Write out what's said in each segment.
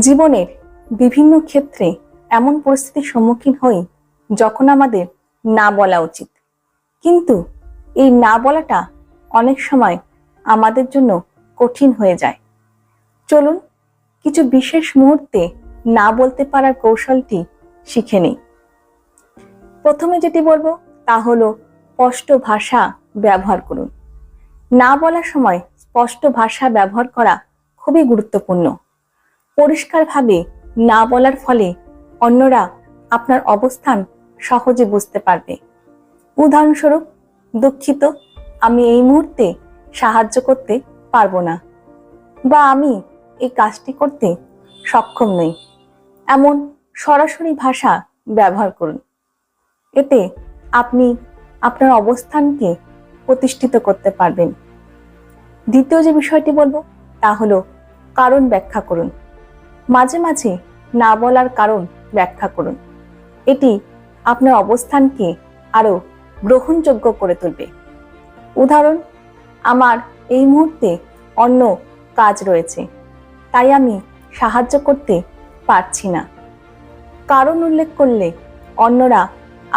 জীবনের বিভিন্ন ক্ষেত্রে এমন পরিস্থিতির সম্মুখীন হই যখন আমাদের না বলা উচিত, কিন্তু এই না বলাটা অনেক সময় আমাদের জন্য কঠিন হয়ে যায়। চলুন কিছু বিশেষ মুহূর্তে না বলতে পারার কৌশলটি শিখে নিই। প্রথমে যেটি বলবো তা হলো স্পষ্ট ভাষা ব্যবহার করুন। না বলার সময় স্পষ্ট ভাষা ব্যবহার করা খুবই গুরুত্বপূর্ণ। পরিষ্কারভাবে না বলার ফলে অন্যরা আপনার অবস্থান সহজে বুঝতে পারবে। উদাহরণস্বরূপ, দুঃখিত, আমি এই মুহূর্তে সাহায্য করতে পারবো না, বা আমি এই কাজটি করতে সক্ষম নই। এমন সরাসরি ভাষা ব্যবহার করুন। এতে আপনি আপনার অবস্থানকে প্রতিষ্ঠিত করতে পারবেন। দ্বিতীয় যে বিষয়টি বলবো তা হলো কারণ ব্যাখ্যা করুন। মাঝে মাঝে না বলার কারণ ব্যাখ্যা করুন। এটি আপনার অবস্থানকে আরো গ্রহণযোগ্য করে তুলবে। উদাহরণ, আমার এই মুহূর্তে অন্য কাজ রয়েছে, তাই আমি সাহায্য করতে পারছি না। কারণ উল্লেখ করলে অন্যরা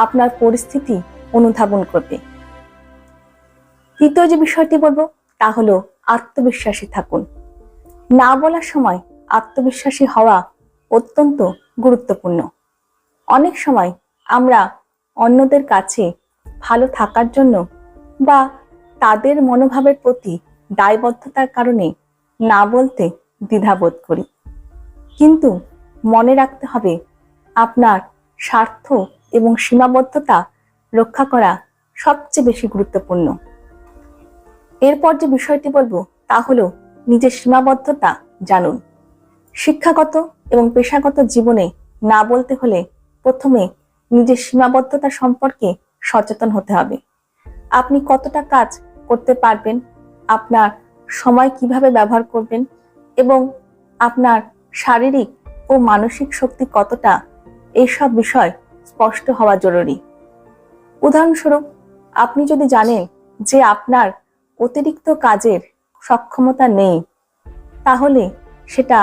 আপনার পরিস্থিতি অনুধাবন করবে। তৃতীয় যে বিষয়টি বলবো তা হলো আত্মবিশ্বাসী থাকুন। না বলার সময় আত্মবিশ্বাসী হওয়া অত্যন্ত গুরুত্বপূর্ণ। অনেক সময় আমরা অন্যদের কাছে ভালো থাকার জন্য বা তাদের মনোভাবের প্রতি দায়বদ্ধতার কারণে না বলতে দ্বিধাবোধ করি, কিন্তু মনে রাখতে হবে আপনার স্বার্থ এবং সীমাবদ্ধতা রক্ষা করা সবচেয়ে বেশি গুরুত্বপূর্ণ। এরপর যে বিষয়টি বলবো তা হলো নিজের সীমাবদ্ধতা জানুন। শিক্ষাগত এবং পেশাগত জীবনে না বলতে হলে প্রথমে নিজের সীমাবদ্ধতা সম্পর্কে সচেতন হতে হবে। আপনি কতটা কাজ করতে পারবেন, আপনার সময় কিভাবে ব্যবহার করবেন এবং আপনার শারীরিক ও মানসিক শক্তি কতটা, এইসব বিষয় স্পষ্ট হওয়া জরুরি। উদাহরণস্বরূপ, আপনি যদি জানেন যে আপনার অতিরিক্ত কাজের সক্ষমতা নেই, তাহলে সেটা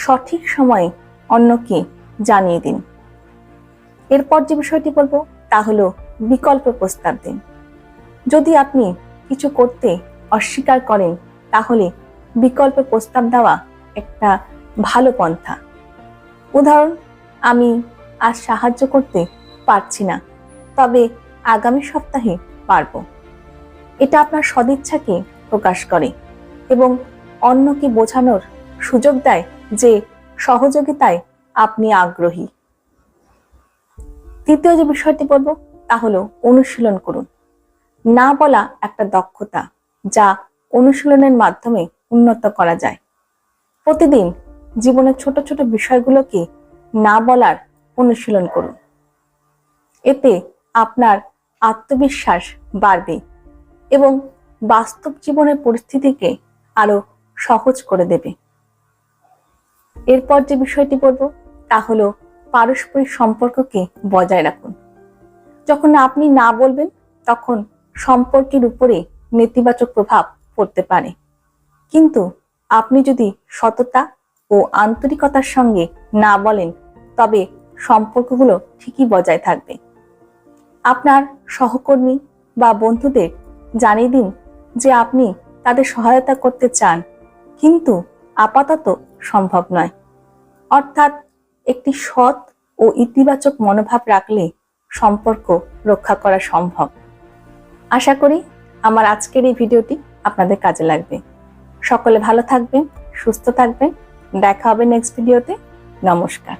সঠিক সময়ে অন্যকে জানিয়ে দিন। এরপর যে বিষয়টি বলবো তা হলো বিকল্প প্রস্তাব দিন। যদি আপনি কিছু করতে অস্বীকার করেন, তাহলে বিকল্প প্রস্তাব দেওয়া একটা ভালো পন্থা। উদাহরণ, আমি আজ সাহায্য করতে পারছি না, তবে আগামী সপ্তাহে পারবো। এটা আপনার সদিচ্ছাকে প্রকাশ করে এবং অন্যকে বোঝানোর সুযোগ দেয় যে সহযোগিতায় আপনি আগ্রহী। তৃতীয় যে বিষয়টি বলবো তা হলো অনুশীলন করুন। না বলা একটা দক্ষতা যা অনুশীলনের মাধ্যমে উন্নত করা যায়। প্রতিদিন জীবনের ছোট ছোট বিষয়গুলোকে না বলার অনুশীলন করুন। এতে আপনার আত্মবিশ্বাস বাড়বে এবং বাস্তব জীবনের পরিস্থিতিকে আরো সহজ করে দেবে। এরপর যে বিষয়টি বলবো তা হলো পারস্পরিক সম্পর্ককে বজায় রাখুন। যখন আপনি না বলবেন, তখন সম্পর্কের উপরে নেতিবাচক প্রভাব পড়তে পারে, কিন্তু আপনি যদি সততা ও আন্তরিকতার সঙ্গে না বলেন, তবে সম্পর্কগুলো ঠিকই বজায় থাকবে। আপনার সহকর্মী বা বন্ধুদের জানিয়ে দিন যে আপনি তাদের সহায়তা করতে চান, কিন্তু আপাতত সম্ভব নয়। অর্থাৎ একটি সৎ ও ইতিবাচক মনোভাব রাখলে সম্পর্ক রক্ষা করা সম্ভব। আশা করি আমার আজকের এই ভিডিওটি আপনাদের কাজে লাগবে। সকলে ভালো থাকবেন, সুস্থ থাকবেন। দেখা হবে নেক্সট ভিডিওতে। নমস্কার।